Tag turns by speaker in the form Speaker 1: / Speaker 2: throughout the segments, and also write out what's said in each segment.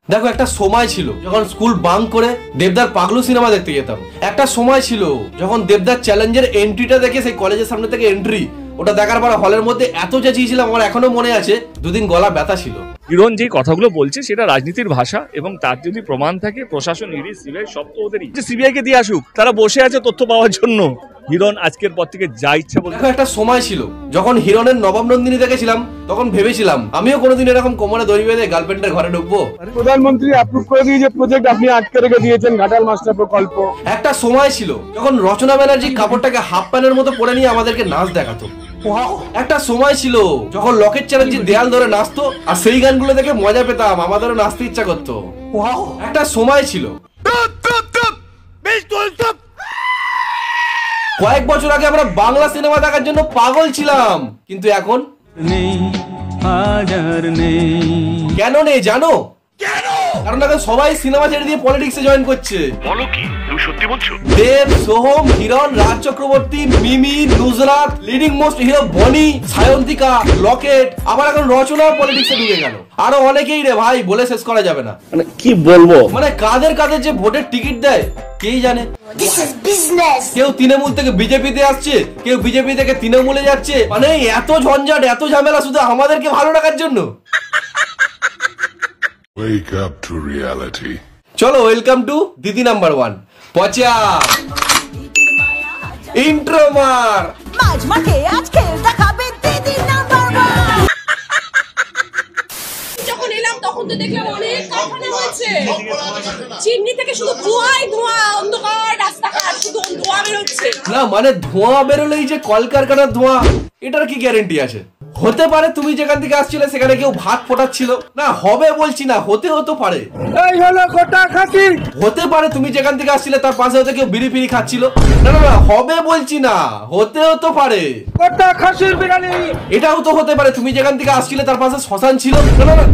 Speaker 1: দেখো একটা সময় ছিল যখন স্কুল বাঙ্ক করে দেবদার পাগলু সিনেমা দেখতে যেতাম। একটা সময় ছিল যখন দেবদার চ্যালেঞ্জের এন্ট্রিটা দেখে সেই কলেজের সামনে থেকে এন্ট্রি ওটা দেখার পর হলের মধ্যে এত চেঁচিয়েছিলাম, আমার এখনো মনে আছে, দুদিন গলা ব্যথা ছিল।
Speaker 2: হিরণ যে কথাগুলো বলছে সেটা রাজনীতির ভাষা, এবং তার যদি প্রমাণ থাকে প্রশাসন, ইডি, সিবিআই সব তো ওদেরই। সিবিআই কে দিয়ে আসুক, তারা বসে আছে তথ্য পাওয়ার জন্য। হিরণ আজকের পর থেকে যা ইচ্ছা বলতে।
Speaker 1: দেখো একটা সময় ছিল যখন হিরণের নবম নন্দিনী দেখেছিলাম, তখন ভেবেছিলাম আমিও কোনোদিন এরকম কোমরে দড়ি বেঁধে গার্লফ্রেন্ডের ঘরে ঢুকবো।
Speaker 3: প্রধানমন্ত্রী অ্যাপ্রুভ করে দিয়ে যে প্রজেক্ট আপনি আটকে রেখে দিয়েছেন ঘাটাল মাস্টার প্রকল্প।
Speaker 1: একটা সময় ছিল যখন রচনা ব্যানার্জি কাপড়টাকে হাফ প্যান্টের মতো পরে নিয়ে আমাদেরকে নাচ দেখাতো। একটা সময় ছিল যখন লকেট চ্যাটার্জি দেয়াল ধরে নাচতো আর সেই গানগুলো দেখে মজা পেতাম, আমাদেরও নাচতে ইচ্ছা করতো। একটা সময় ছিল কয়েক বছর আগে আমরা বাংলা সিনেমা দেখার জন্য পাগল ছিলাম, কিন্তু এখন কেন নেই জানো? কারণ এখন সবাই সিনেমা ছেড়ে দিয়ে পলিটিক্সে জয়েন করছে।
Speaker 4: বলো কি, তুমি সত্যি বলছো?
Speaker 1: দেব, সোহম, হিরণ, রাজ চক্রবর্তী, মিমি, নুজরাত, লিডিং মোস্ট হিরো বনি, সায়ন্তিকা, লকেট, আবার এখন রচনা পলিটিক্সে ঢুকে গেল। আরো অনেকেই রে ভাই, বলে শেষ করা যাবে না।
Speaker 2: মানে কি বলবো,
Speaker 1: মানে কাদের কাদের যে ভোটের টিকিট দেয় কেই জানে। কেউ তৃণমূল থেকে বিজেপিতে আসছে, কেউ বিজেপি থেকে তৃণমূলে যাচ্ছে। মানে এত ঝঞ্ঝাট, এত ঝামেলা শুধু আমাদেরকে ভালো রাখার জন্য।
Speaker 4: Wake up to reality.
Speaker 1: চলো ওয়েলকাম টু দিদি নাম্বার 1 পচা ইন্ট্রো মার।
Speaker 5: মাঝ মাঠে আজ খেল দেখাবে দিদি নাম্বার 1। যখন এলাম তখন তো দেখলাম অনেক কারখানা হয়েছে, চিমনি থেকে শুধু ধোঁয়াই ধোঁয়া, অন্ধকার রাস্তাঘাট শুধু ধোঁয়া বেরোচ্ছে।
Speaker 1: না মানে ধোঁয়া বেরোলেই যে কলকারখানার ধোঁয়া, এটার কি গ্যারেন্টি আছে? হতে পারে তুমি যেখান থেকে আসছিলে সেখানে কেউ ভাত ফোটাচ্ছিল না, হবে বলছি না, হতেও তো পারে।
Speaker 3: এই হলো গোটা খাসি।
Speaker 1: হতে পারে তুমি যেখান থেকে আসছিলে তার পাশে হতে কেউ বিড়ি ফিড়ি খাচ্ছিল, না না না, হবে বলছি না, হতেও তো পারে।
Speaker 3: গোটা খাসির বিরিয়ানি।
Speaker 1: এটাও তো হতে পারে তুমি যেখান থেকে আসছিলে তার পাশে শ্মশান ছিল, না না না,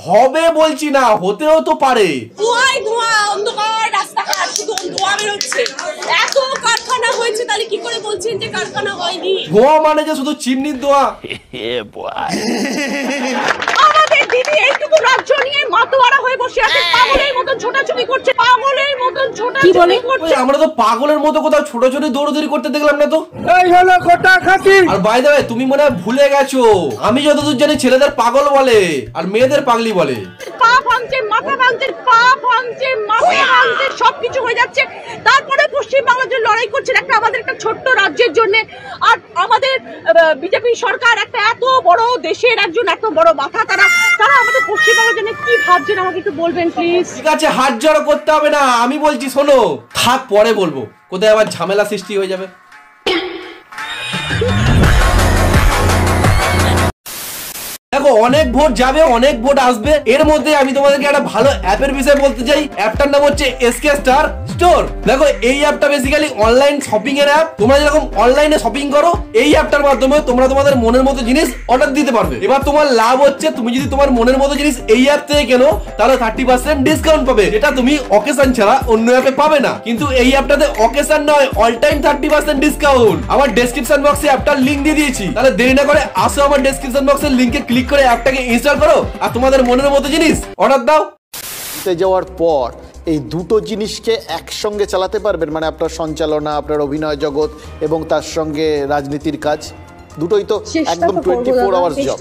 Speaker 1: হবে বলছি না, হতেও তো পারে।
Speaker 5: ধোঁয়াই ধোঁয়া, অন্ধকার রাস্তাঘাট শুধু ধোঁয়া বেরোচ্ছে। এত কারখানা হয়েছে, তাহলে কি করে বলছেন যে কারখানা হয়নি?
Speaker 1: ধোঁয়া মানে যে শুধু চিমনির ধোঁয়া?
Speaker 5: আমাদের দিদি এইটুকু রাজ্য নিয়ে মাতোয়ারা হয়ে বসে আছে, পাগলের মতন ছোটাছুটি করছে, পাগলের মতন ছোটাছুটি করছে।
Speaker 1: আমরা তো পাগলের মতো কোথাও ছোটাছুটি দৌড়দৌড়ি করতে দেখলাম না তো।
Speaker 3: এই হলো গোটা খাসি।
Speaker 1: আর বাই দ্য ওয়ে, তুমি মনে হয় ভুলে গেছো, আমি যতদূর জানি ছেলেদের পাগল বলে আর মেয়েদের পাগলি বলে।
Speaker 5: পা ভাঙছে, মাথা ভাঙছে, পা ভাঙছে, মাথা ভাঙছে, সবকিছু হয়ে যাচ্ছে। তারপরে পশ্চিম বাংলার জন্য লড়াই করছেন একটা আমাদের একটা ছোট্ট রাজ্যের জন্য। আর আমাদের বিজেপি সরকার একটা এত বড় দেশের একজন এত বড় মাথা, তারা আমাদের পশ্চিম বাংলার জন্য কি ভাবছেন আমাকে একটু বলবেন প্লিজ।
Speaker 1: ঠিক আছে, হাত জড়ো করতে হবে না, আমি বলছি শোনো। থাক, পরে বলবো, কোথায় আবার ঝামেলা সৃষ্টি হয়ে যাবে। দেখো অনেক ভোট যাবে, অনেক ভোট আসবে, এর মধ্যে আমি তোমাদেরকে একটা ভালো অ্যাপের বিষয়ে বলতে চাই। অ্যাপটার নাম হচ্ছে এসকে স্টার স্টোর। দেখো এই অ্যাপটা বেসিক্যালি অনলাইন শপিং এর অ্যাপ। তোমরা যেরকম অনলাইনে শপিং করো, এই অ্যাপটার মাধ্যমে তোমরা তোমাদের মনের মতো জিনিস অর্ডার দিতে পারবে। এবার তোমার লাভ হচ্ছে, তুমি যদি তোমার মনের মতো জিনিস এই অ্যাপ থেকে কেনো তাহলে 30% ডিসকাউন্ট পাবে, যেটা তুমি অকেশন ছাড়া অন্য অ্যাপে পাবে না। কিন্তু এই অ্যাপটাতে অকেশন নয়, অল টাইম 30% ডিসকাউন্ট। আমার ডেসক্রিপশন বক্সে অ্যাপটার লিংক দিয়ে দিয়েছি, তাহলে দেরি না করে আসো আমার ডেসক্রিপশন বক্সের লিংকে ক্লিক করে অ্যাপটাকে ইনস্টল করো আর তোমাদের মনের মতো জিনিস অর্ডার দাও।
Speaker 6: জিতে যাওয়ার পর এই দুটো জিনিসকে একসঙ্গে চালাতে পারবেন, মানে আপনার সঞ্চালনা, আপনার অভিনয় জগৎ এবং তার সঙ্গে রাজনীতির কাজ, দুটোই তো একদম 24 আওয়ার্স জব।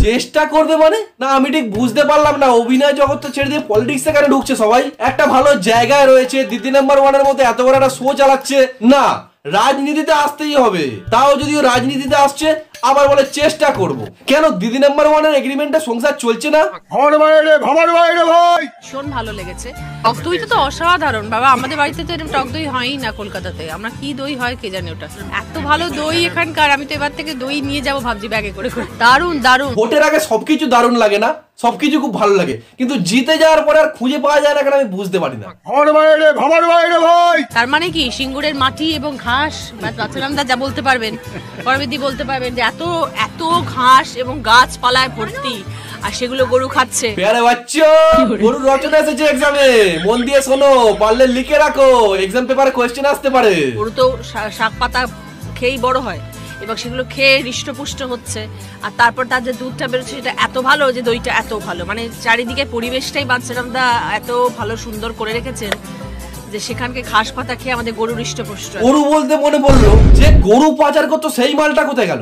Speaker 1: চেষ্টা করবে মানে? না আমি ঠিক বুঝতে পারলাম না, অভিনয় জগৎ তো ছেড়ে দিয়ে পলিটিক্সে কেন ঢুকছে সবাই? একটা ভালো জায়গায় রয়েছে, দিদি নাম্বার 1 এর মতো এত বড় একটা শো চালাচ্ছে, না রাজনীতিতে আসতেই হবে। তাও যদিও রাজনীতিতে আসছে আবার বলে চেষ্টা করব। কেন দিদি নাম্বার 1 এর এগ্রিমেন্টে সংসার চলছে না?
Speaker 3: ঘর বাইরে ভাবার বাইরে ভাই।
Speaker 7: ভীষণ ভালো লেগেছে। টক দইটা তো অসাধারণ বাবা, আমাদের বাড়িতে তো এরকম টক দই হয়ই না কলকাতাতে। আমরা কি দই হয় কে জানে, ওটা এত ভালো দই এখানকার। আমি তো এবার থেকে দই নিয়ে যাবো ভাবছি ব্যাগে করে করে। দারুণ দারুণ।
Speaker 1: ভোটের আগে সবকিছু দারুণ লাগে না, সবকিছু খুব ভালো লাগে, কিন্তু জিতে যাওয়ার পরে আর খুঁজে পাওয়া যায় না কেন আমি বুঝতে পারি না।
Speaker 3: ঘর বাইরে ভাবার বাইরে ভাই।
Speaker 7: তার মানে কি সিঙ্গুরের মাটি এবং ঘাস, বাচ্চালামদা যা বলতে পারবেন, পরবিদি বলতে পারবেন যে এত এত ঘাস এবং গাছপালায় ভর্তি, আর সেগুলো গরু খাচ্ছে।
Speaker 1: পেয়ারে বাচ্চা, গরু রচনা এসেছে এক্সামে, মন দিয়ে শোনো, পারলে লিখে রাখো, এক্সাম পেপারে কোশ্চেন আসতে পারে।
Speaker 7: গরু তো শাক পাতা খেয়েই বড় হয়, এবং সেগুলো খেয়ে হৃষ্টপুষ্ট হচ্ছে। আর তারপর তার যে দুধটা বেরোচ্ছে সেটা এত ভালো, যে দইটা এত ভালো, মানে চারিদিকে পরিবেশটাই বাঞ্ছারামদা এত ভালো সুন্দর করে রেখেছেন যে সেখানকে ঘাস পাতা খেয়ে আমাদের গরু হৃষ্টপুষ্ট।
Speaker 1: গরু বলতে মনে পড়লো যে গরু পাচার করতো, সেই মালটা কোথায় গেল?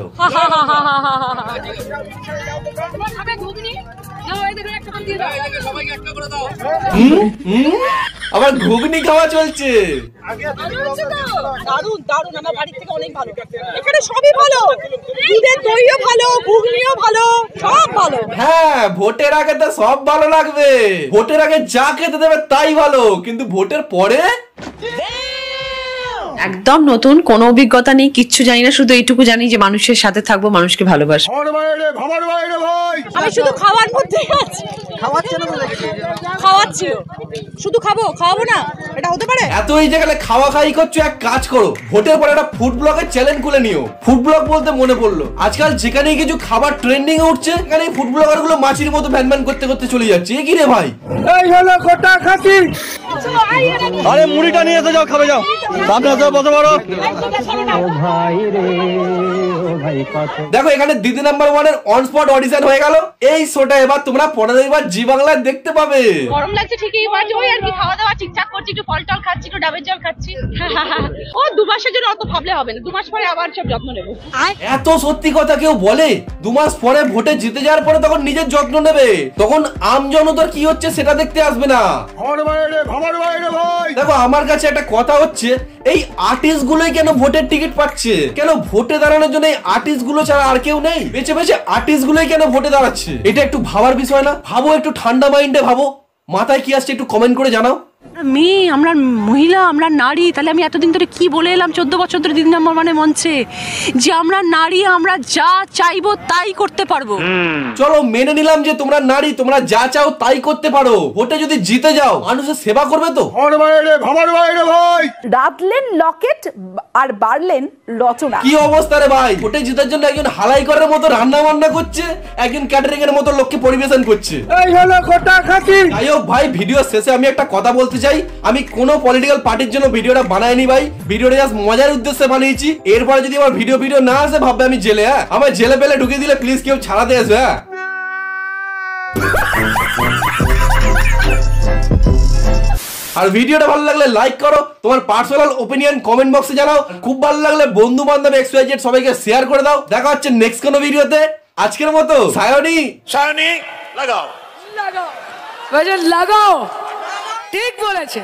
Speaker 1: আবার ঘুগনি খাওয়া চলছে।
Speaker 5: দারুন দারুন, আমার বাড়ি থেকে অনেক ভালো, এখানে সবই ভালো, দুধের দইও ভালো, ঘুগনিও ভালো, সব ভালো।
Speaker 1: হ্যাঁ, ভোটের আগে তো সব ভালো লাগবে, ভোটের আগে যা খেতে দেবে তাই ভালো, কিন্তু ভোটের পরে
Speaker 7: একদম নতুন, কোনো অভিজ্ঞতা নেই, কিচ্ছু জানি না, শুধু এইটুকু জানি যে মানুষের সাথে থাকবো, মানুষকে ভালোবাসবো।
Speaker 5: আমি শুধু খাওয়ার মধ্যে আছি, খাওয়াচ্ছি, শুধু খাওয়াবো না, এটা হতে পারে?
Speaker 1: এত এই জায়গায় খাওয়া খাই করছো, এক কাজ করো, ভোটের পরে একটা ফুড ব্লগের চ্যানেল খুলে নিও। ফুড ব্লগ বলতে মনে পড়লো, আজকাল যেখানেই কিছু খাবার ট্রেন্ডিং এ উঠছে, সেখানে ফুড ব্লগার গুলো মাছির মতো ভ্যান ভ্যান করতে করতে চলে যাচ্ছে। কি রে ভাই,
Speaker 3: এই হলো গোটা খাসি।
Speaker 2: আরে মুড়িটা নিয়ে এসে যাও, খাবে যাও, সামনে আসো, বসে পড়ো।
Speaker 1: দেখো এখানে দিদি নাম্বার 1 এর অন স্পট অডিশন হয়ে গেল। এই শোটা এবার তোমরা 15বার জি বাংলায় দেখতে পাবে।
Speaker 5: গরম লাগছে ঠিকই, বাট ওই আর কি, খাওয়া দাওয়া ঠিকঠাক করছি, একটু ফল টল খাচ্ছি, একটু ডাবের জল খাচ্ছি। ও 2 মাসের জন্য অত ভাবলে হবে না, 2 মাস পরে আবার সব যত্ন নেবো।
Speaker 1: এত সত্যি কথা কেউ বলে? 2 মাস পরে ভোটে জিতে যাওয়ার পরে তখন নিজের যত্ন নেবে, তখন আম জনতার কি হচ্ছে সেটা দেখতে আসবে না। দেখো আমার কাছে একটা কথা হচ্ছে, এই আর্টিস্ট গুলোই কেন ভোটের টিকিট পাচ্ছে? কেন ভোটে দাঁড়ানোর জন্য এই আর্টিস্ট গুলো ছাড়া আর কেউ নেই? বেছে বেছে আর্টিস্ট গুলোই কেন ভোটে দাঁড়াচ্ছে? এটা একটু ভাবার বিষয় না? ভাবো, একটু ঠান্ডা মাইন্ডে ভাবো, মাথায় কি আসছে একটু কমেন্ট করে জানাও।
Speaker 7: মেয়ে, আমরা মহিলা, আমরা নারী, তাহলে আমি এতদিন ধরে কি বলে এলাম 14 বছর ধরে দিদি নাম্বার মানে মঞ্চে, যে আমরা নারী, আমরা যা চাইবো তাই করতে পারবো।
Speaker 1: চলো মেনে নিলাম যে তোমরা নারী, তোমরা যা চাও তাই করতে পারো, ভোটে যদি জিতে যাও মানুষের সেবা করবে তো?
Speaker 8: রাধলেন লকেট আর বাড়লেন রচনা।
Speaker 1: কি অবস্থা রে ভাই, ভোটে জিতার জন্য একজন হালাই করার মতো রান্না বান্না করছে, একজন ক্যাটারিং এর মতো লোককে পরিবেশন করছে।
Speaker 3: এই হলো গোটা খাসি।
Speaker 1: যাই হোক ভাই, ভিডিও শেষে আমি একটা কথা বলতে চাই, আমি কোনো পলিটিক্যাল পার্টির জন্য ভিডিওটা বানাইনি ভাই, ভিডিওটা জাস্ট মজার উদ্দেশ্যে বানিয়েছি। এরপরে যদি আমার ভিডিও না আসে ভাববে আমি জেলে। হ্যাঁ, আমার জেলে পেলে ঢুকিয়ে দিলে প্লিজ কেউ ছাড়াতে আসবে। হ্যাঁ, আর ভিডিওটা ভালো লাগলে লাইক করো, তোমার পার্সোনাল ওপিনিয়ন কমেন্ট বক্সে জানাও, খুব ভালো লাগলে বন্ধু বান্ধব XYZ সবাইকে শেয়ার করে দাও। দেখা হচ্ছে নেক্সট কোনো ভিডিওতে, আজকের মতো সায়নি
Speaker 4: লাগাও
Speaker 8: লাগাও, ঠিক বলেছে।